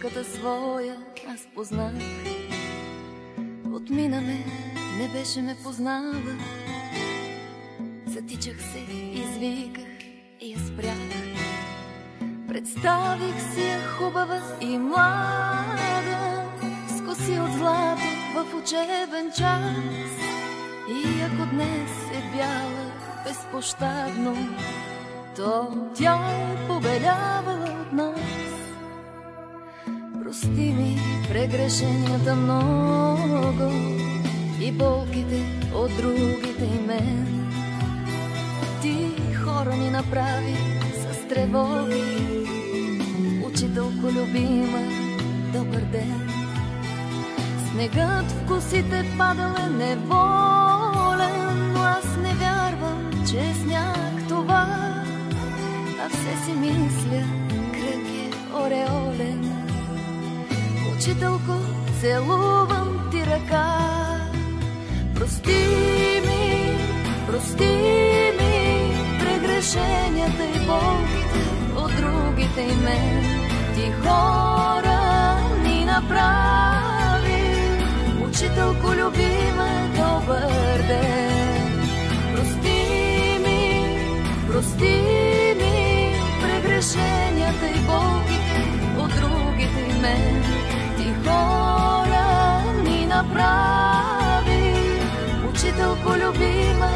учителката своя аз познах. Отмина ме, не беше ме познала. Затичах се, извиках и я спрях. Представих си я хубава и млада, с коси от злато в учебен час. И ако днес е бяла безпощадно, то тя е побелявала от нас. Прости ми прегрешенията много и болките от другите и мен. Ти хора ни направи с тревоги. Учителко любима, добър ден. Снегът в косите падал е неволен, но аз не вярвам, че е сняг това, а все си мисля, кръг е ореолен. Учителко, целувам ти ръка. Прости ми прегрешенията и болките от другите и мен. Ти хора ни направи. Учителко любима, добър ден. Прости ми прегрешенията и болките от другите и мен. Ти хора ни направи. Учителко любима,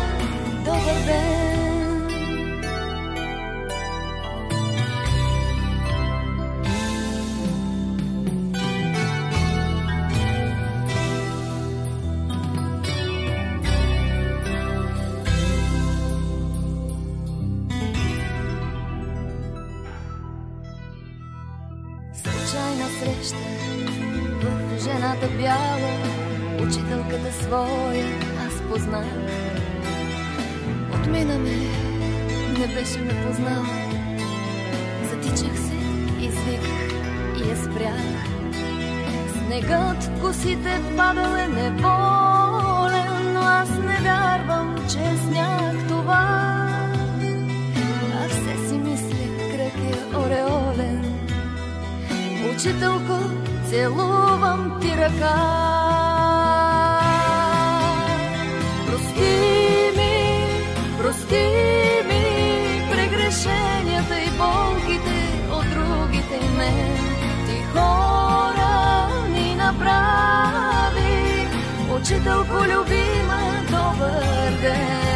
добър ден. Случайна среща в жената бяла, учителката своя аз познах. Отмина ме, не беше ме познала. Затичах се, извиках и я спрях. Снегът в косите падал е неволен, но аз не вярвам, че е сняг това, а все си мисля, кръг е ореолен. Учителко, целувам ти ръка. Прости ми прегрешенията и болките от другите и мен. Ти хора ни направи. Учителко любима, добър ден.